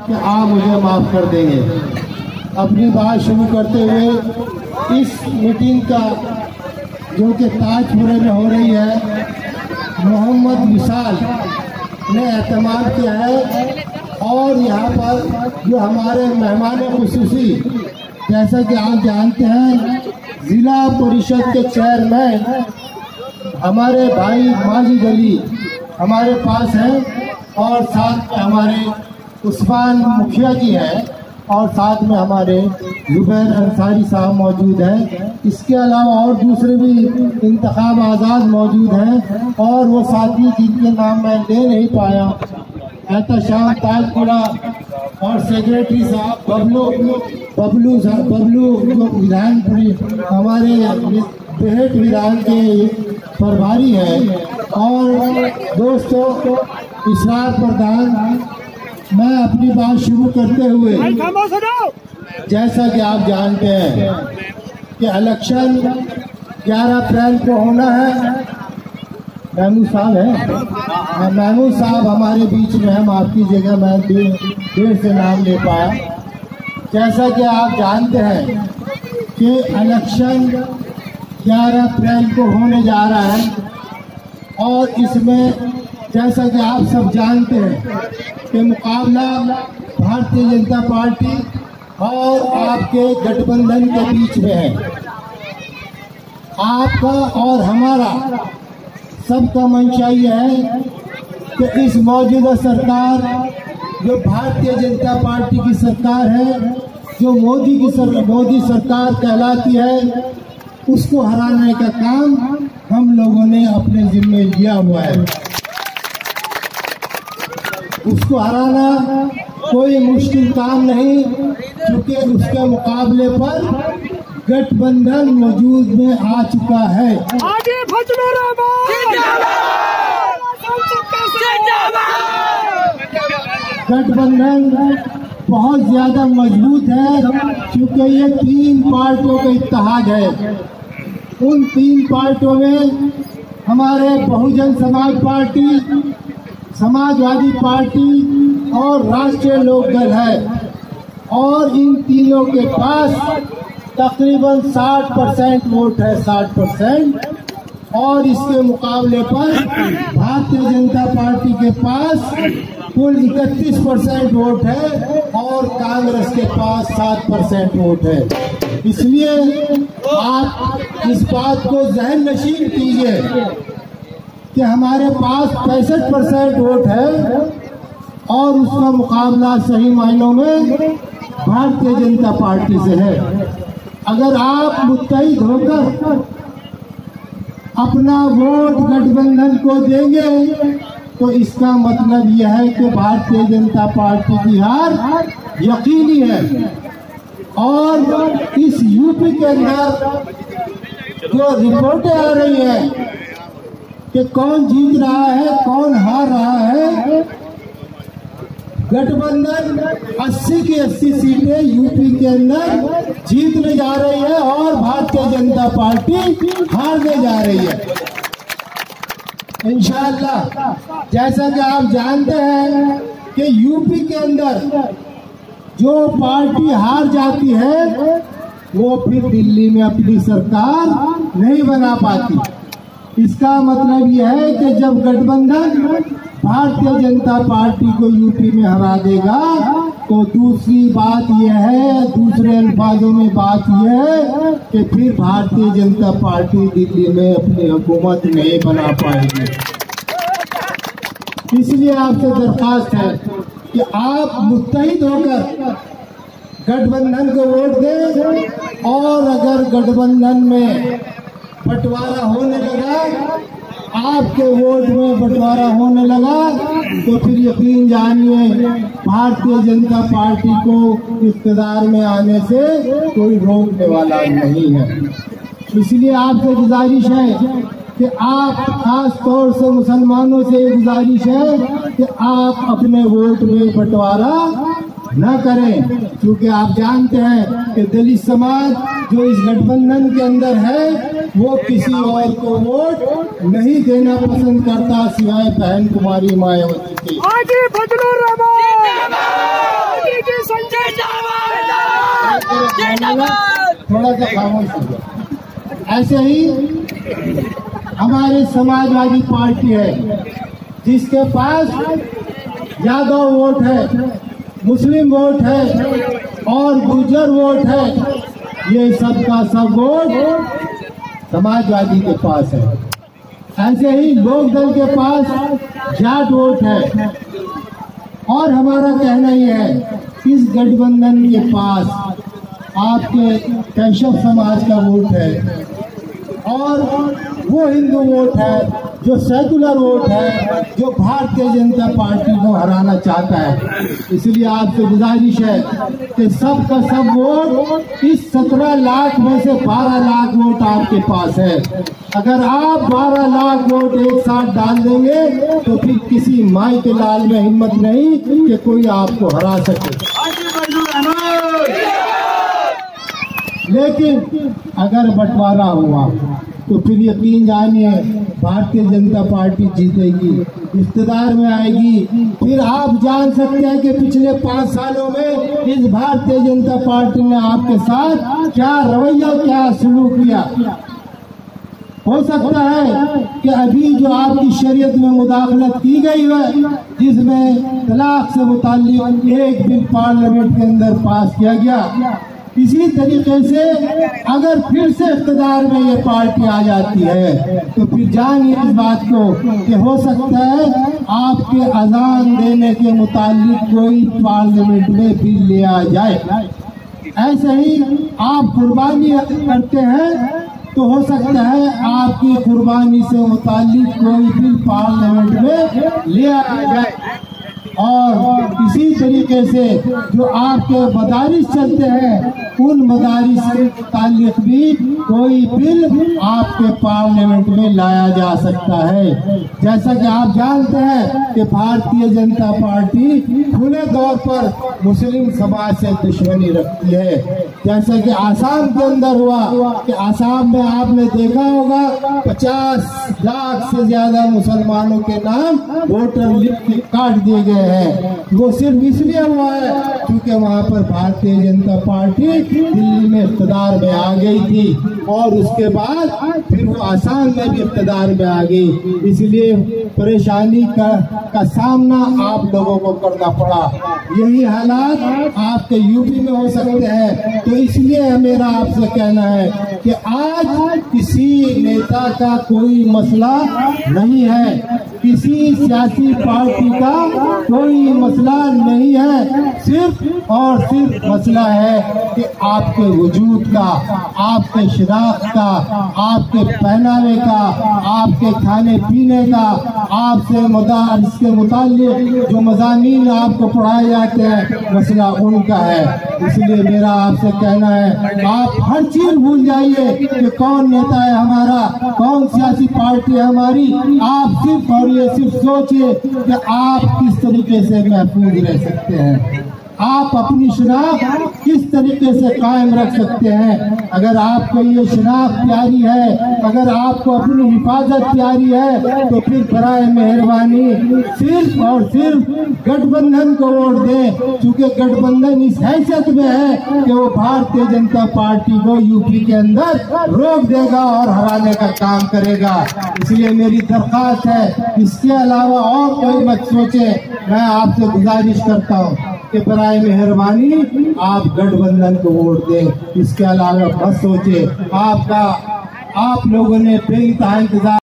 कि आप मुझे माफ़ कर देंगे। अपनी बात शुरू करते हुए इस मीटिंग का जो कि ताजपुरे में हो रही है, मोहम्मद विशाल ने एहतमाम किया है। और यहाँ पर जो हमारे मेहमान खुसूसी, जैसा कि आप जानते हैं, जिला परिषद के चेयरमैन हमारे भाई माजिद अली हमारे पास हैं, और साथ में हमारे उस्मान मुखिया जी हैं, और साथ में हमारे जुबैर अंसारी साहब मौजूद हैं। इसके अलावा और दूसरे भी इंतखाब आज़ाद मौजूद हैं, और वो साथी जिनके नाम मैं ले नहीं पाया, एहतशाम ताजपुरा और सेक्रेटरी साहब बबलू विधान हमारे बेहट विधान के प्रभारी हैं, और दोस्तों इशराक प्रधान। मैं अपनी बात शुरू करते हुए, जैसा कि आप जानते हैं कि इलेक्शन 11 अप्रैल को होना है। महमूद साहब है, महमूद साहब हमारे बीच में है, माफ कीजिएगा मैं देर से नाम ले पाया। जैसा कि आप जानते हैं कि इलेक्शन 11 अप्रैल को होने जा रहा है, और इसमें जैसा कि आप सब जानते हैं कि मुकाबला भारतीय जनता पार्टी और आपके गठबंधन के बीच में है। आपका और हमारा सबका मंशा यह है कि इस मौजूदा सरकार, जो भारतीय जनता पार्टी की सरकार है, जो मोदी सरकार कहलाती है, उसको हराने का काम हम लोगों ने अपने जिम्मे लिया हुआ है। उसको हराना कोई मुश्किल काम नहीं, क्योंकि उसके मुकाबले पर गठबंधन मौजूद में आ चुका है। गठबंधन बहुत ज्यादा मजबूत है, क्योंकि ये 3 पार्टियों का इत्तेहाद है। उन 3 पार्टियों में हमारे बहुजन समाज पार्टी, समाजवादी पार्टी और राष्ट्रीय लोकदल है, और इन तीनों के पास तकरीबन 60% वोट है, 60%। और इसके मुकाबले पर भारतीय जनता पार्टी के पास कुल 31% वोट है, और कांग्रेस के पास 7% वोट है। इसलिए आप इस बात को जहन नशीन कीजिए कि हमारे पास 65% वोट है, और उसका मुकाबला सही मायनों में भारतीय जनता पार्टी से है। अगर आप मुत्तहिद होकर अपना वोट गठबंधन को देंगे, तो इसका मतलब यह है कि भारतीय जनता पार्टी की हार यकीनी है। और इस यूपी के अंदर जो रिपोर्टें आ रही हैं कि कौन जीत रहा है, कौन हार रहा है, गठबंधन 80 की 80 सीटें यूपी के अंदर जीतने जा रही है, और भारतीय जनता पार्टी हारने जा रही है इंशाअल्लाह। जैसा कि आप जानते हैं कि यूपी के अंदर जो पार्टी हार जाती है, वो फिर दिल्ली में अपनी सरकार नहीं बना पाती। इसका मतलब यह है कि जब गठबंधन भारतीय जनता पार्टी को यूपी में हरा देगा, तो दूसरी बात यह है, दूसरे अल्फाजों में बात यह है कि फिर भारतीय जनता पार्टी दिल्ली में अपनी हुकूमत नहीं बना पाएगी। इसलिए आपसे दरख्वास्त है कि आप मुत्तहिद होकर गठबंधन को वोट दें, और अगर गठबंधन में बंटवारा होने लगा, आपके वोट में बंटवारा होने लगा, तो फिर यकीन जानिए भारतीय जनता पार्टी को इक़्तिदार में आने से कोई रोकने वाला नहीं है। इसलिए आपसे गुजारिश है कि आप, खास तौर से मुसलमानों से गुजारिश है कि आप अपने वोट में बंटवारा न करें, क्योंकि आप जानते हैं कि दलित समाज जो इस गठबंधन के अंदर है, वो किसी और को वोट नहीं देना पसंद करता सिवाय बहन कुमारी मायावती के। थोड़ा सा खामोश हो गया। ऐसे ही हमारी समाजवादी पार्टी है जिसके पास यादव वोट है, मुस्लिम वोट है और गुर्जर वोट है। ये सबका सब वोट समाजवादी के पास है। ऐसे ही लोकदल के पास जाट वोट है। और हमारा कहना ये है, इस गठबंधन के पास आपके कैशव समाज का वोट है और वो हिंदू वोट है जो सेकुलर वोट है, जो भारतीय जनता पार्टी को हराना चाहता है। इसलिए आपसे गुजारिश है कि सब का सब वोट, इस 17 लाख में से 12 लाख वोट आपके पास है। अगर आप 12 लाख वोट एक साथ डाल देंगे तो फिर किसी माई के लाल में हिम्मत नहीं कि कोई आपको हरा सके। लेकिन अगर बंटवारा हुआ तो फिर यकीन जानिए भारतीय जनता पार्टी जीतेगी, इक़्तिदार में आएगी। फिर आप जान सकते हैं कि पिछले 5 सालों में इस भारतीय जनता पार्टी ने आपके साथ क्या रवैया, क्या सलूक किया। हो सकता है कि अभी जो आपकी शरीयत में मुदाखलत की गई है, जिसमें तलाक से मुताल्लिक एक बिल पार्लियामेंट के अंदर पास किया गया, इसी तरीके से अगर फिर से इक़्तिदार में ये पार्टी आ जाती है तो फिर जानिए इस बात को कि हो सकता है आपके अजान देने के मुतालिक कोई पार्लियामेंट में बिल ले आ जाए। ऐसे ही आप कुर्बानी करते हैं तो हो सकता है आपकी कुर्बानी से मुतालिक कोई बिल पार्लियामेंट में ले आ जाए। और इसी तरीके से जो आपके मदारिस चलते हैं, उन मदारिस से मुताल्लिक भी कोई बिल आपके पार्लियामेंट में लाया जा सकता है। जैसा कि आप जानते हैं कि भारतीय जनता पार्टी खुले तौर पर मुस्लिम समाज से दुश्मनी रखती है। जैसा कि आसाम के अंदर हुआ कि आसाम में आपने देखा होगा 50 लाख से ज्यादा मुसलमानों के नाम वोटर लिस्ट काट दिए गए हैं। वो सिर्फ इसलिए हुआ है क्योंकि वहाँ पर भारतीय जनता पार्टी दिल्ली में इक़्तिदार में आ गई थी और उसके बाद फिर वो आसाम में भी इक़्तिदार में आ गई। इसलिए परेशानी का सामना आप लोगों को करना पड़ा। यही हालात आपके यूपी में हो सकते हैं। तो इसलिए मेरा आपसे कहना है कि आज किसी नेता का कोई मसला नहीं है, किसी सियासी पार्टी का कोई मसला नहीं है, सिर्फ और सिर्फ मसला है कि आपके वजूद का, आपके शिनाख्त का, आपके पहनावे का, आपके खाने पीने का, आपसे मदारिस के मुताल्लिक जो मज़ामीन आपको पढ़ाए जाते हैं, मसला उनका है। इसलिए मेरा आपसे कहना है, आप हर चीज भूल जाइए कि कौन नेता है हमारा, कौन सियासी पार्टी है हमारी। आप सिर्फ और ये सिर्फ सोचिए कि आप किस तरीके से महफूज रह सकते हैं, आप अपनी शनाख्त किस तरीके से कायम रख सकते हैं। अगर आपको ये शनाख्त प्यारी है, अगर आपको अपनी हिफाजत प्यारी है, तो फिर बराए मेहरबानी सिर्फ और सिर्फ गठबंधन को वोट दें, क्योंकि गठबंधन इस हैसियत में है कि वो भारतीय जनता पार्टी को यूपी के अंदर रोक देगा और हराने का काम करेगा। इसलिए मेरी दरख्वास्त है, इसके अलावा और कोई मत सोचे। मैं आपसे गुजारिश करता हूँ कि बराए मेहरबानी आप गठबंधन को वोट दें। इसके अलावा मत सोचे। आप लोगों ने बेइंतहा इंतजार